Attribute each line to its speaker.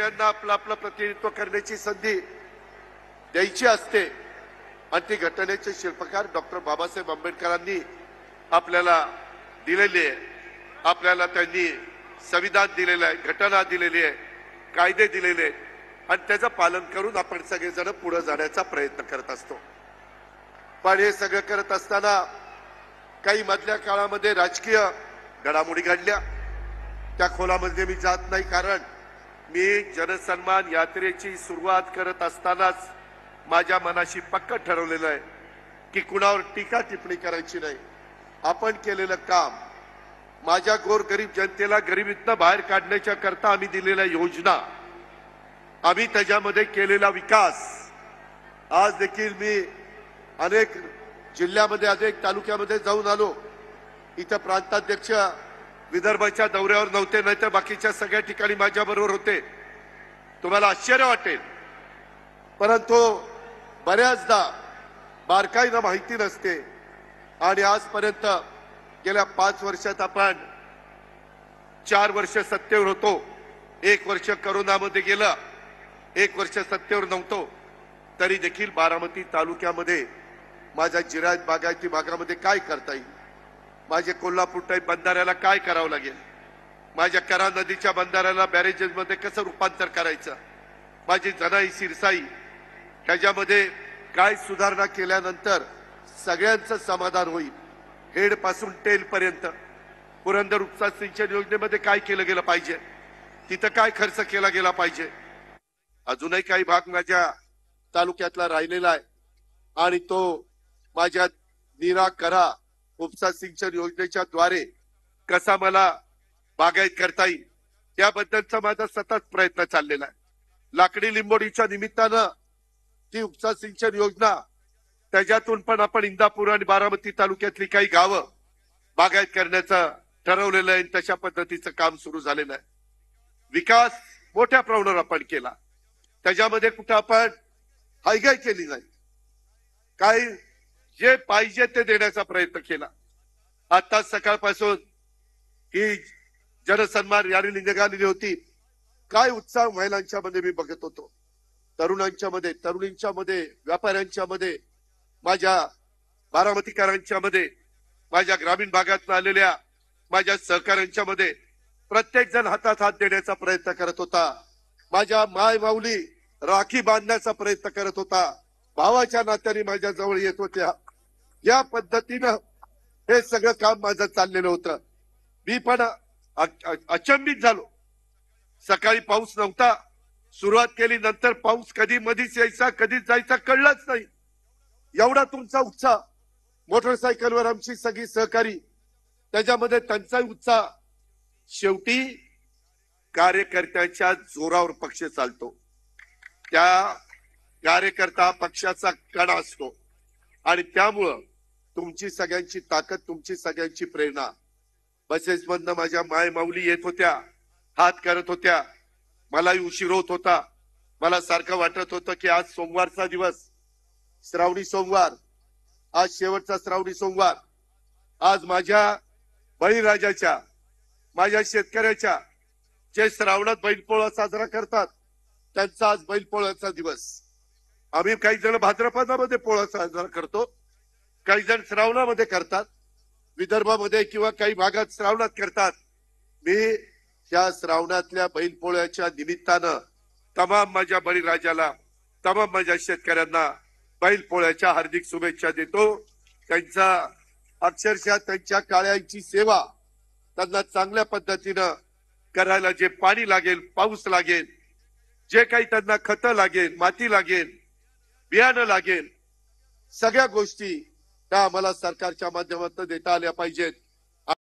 Speaker 1: सगळ्यांना आपलं आपलं प्रतिनिधित्व करण्याची संधी द्यायची असते आणि ती घटनेचे शिल्पकार डॉक्टर बाबासाहेब आंबेडकरांनी आपल्याला दिलेली आहे. आपल्याला त्यांनी संविधान दिलेलं आहे, घटना दिलेली आहे, कायदे दिलेले आहेत आणि त्याचं पालन करून आपण सगळेजण पुढे जाण्याचा प्रयत्न करत असतो. पण हे सगळं करत असताना काही मधल्या काळामध्ये राजकीय घडामोडी घडल्या. त्या खोलामध्ये मी जात नाही, कारण मी जनसन्मान यात्रेची सुरुवात करत असतानाच माझ्या मनाशी पक्क ठरवलेलं आहे की कुणावर टीका टिप्पणी करायची नाही. आपण केलेलं काम, माझ्या गोरगरीब जनतेला गरिबीतनं बाहेर काढण्याच्या करता आम्ही दिलेल्या योजना, आम्ही त्याच्यामध्ये केलेला विकास, आज देखील मी अनेक जिल्ह्यामध्ये अनेक तालुक्यामध्ये जाऊन आलो. इथं प्रांताध्यक्ष विदर्भाच्या दौऱ्यावर नव्हते, नाहीतर बाकीच्या सगळ्या ठिकाणी माझ्या बरोबर होते. तुम्हाला आश्चर्य वाटेल, परंतु बऱ्याचदा बारकाईनं माहिती नसते. आणि आजपर्यंत गेल्या 5 वर्षात आपण 4 वर्ष सत्तेवर होतो, 1 वर्ष करोनामध्ये गेलं, 1 वर्ष सत्तेवर नव्हतो. तरी देखील बारामती तालुक्यामध्ये, माझ्या जिरायत बागायती भागामध्ये काय करता येईल, माझे कोल्हापूर टाईप बंधाऱ्याला काय करावं लागेल, माझ्या करा नदीच्या बंधाऱ्याला बॅरेजेसमध्ये कसं रूपांतर करायचं, माझी जनाई सिरसाई ह्याच्यामध्ये काय सुधारणा केल्यानंतर सगळ्यांचं समाधान होईल. हेड पासून टेल पर्यंत पुरंदर उपसा सिंचन योजनेमध्ये काय केलं गेलं पाहिजे, तिथं काय खर्च केला गेला पाहिजे. अजूनही काही भाग माझ्या तालुक्यातला राहिलेला आहे आणि तो माझ्या नीरा करा उपसा सिंचन योजनेच्या द्वारे कसा मला बागायत करता येईल याबद्दलचा माझा सतत प्रयत्न चाललेला आहे. लाकडी लिंबोडीच्या निमित्तानं ती उपसा सिंचन योजना, त्याच्यातून पण आपण इंदापूर आणि बारामती तालुक्यातली काही गावं बागायत करण्याचं ठरवलेलं आहे. तशा पद्धतीचं काम सुरू झालेलं आहे. विकास मोठ्या प्रमाणावर आपण केला, त्याच्यामध्ये कुठं आपण हायगाय केली नाही, काही जे पाहिजे ते देण्याचा प्रयत्न केला. आता सकाळपासून ही जनसन्मान रॅली निघालेली होती. काय उत्साह महिलांच्या मध्ये मी बघत होतो, तरुणांच्या मध्ये, तरुणींच्या मध्ये, व्यापाऱ्यांच्या मध्ये, माझ्या बारामतीकरांच्या मध्ये, माझ्या ग्रामीण भागातून आलेल्या माझ्या सहकाऱ्यांच्या मध्ये प्रत्येक जण हातात हात देण्याचा प्रयत्न करत होता. माझ्या माय माऊली राखी बांधण्याचा प्रयत्न करत होता, भावाच्या नात्याने माझ्या जवळ येत होत्या. या पद्धतीनं हे सगळं काम माझं चाललेलं होतं. मी पण अचंबित झालो. सकाळी पाऊस नव्हता, सुरुवात केली, नंतर पाऊस कधी मधीच यायचा कधी जायचा कळलंच नाही. एवढा तुमचा उत्साह, मोटरसायकलवर आमची सगळी सहकारी, त्याच्यामध्ये त्यांचाही उत्साह. शेवटी कार्यकर्त्याच्या जोरावर पक्ष चालतो, त्या कार्यकर्ता पक्षाचा कणा असतो आणि त्यामुळं तुमची सगळ्यांची ताकद, तुमची सगळ्यांची प्रेरणा. बसेसमधनं माझ्या माय माऊली येत होत्या, हात करत होत्या, मलाही उशीर होत होता. मला सारखं वाटत होतं की आज सोमवारचा दिवस, श्रावणी सोमवार, आज शेवटचा श्रावणी सोमवार, आज माझ्या बळीराजाच्या, माझ्या शेतकऱ्याच्या जे श्रावणात बैलपोळा साजरा करतात त्यांचा आज बैलपोळ्याचा दिवस. आम्ही काही जण भाद्रपदामध्ये पोळा साजरा करतो, काही जण श्रावणामध्ये करतात, विदर्भामध्ये किंवा काही भागात श्रावणात करतात. मी या श्रावणातल्या बैलपोळ्याच्या निमित्तानं तमाम माझ्या बळीराजाला, तमाम माझ्या शेतकऱ्यांना बैलपोळ्याच्या हार्दिक शुभेच्छा देतो. त्यांचा अक्षरशः त्यांच्या काळ्यांची सेवा त्यांना चांगल्या पद्धतीनं करायला जे पाणी लागेल, पाऊस लागेल, जे काही त्यांना खतं लागेल, माती लागेल, बियाणं लागेल, सगळ्या गोष्टी त्या आम्हाला सरकारच्या माध्यमातून देता आल्या पाहिजेत.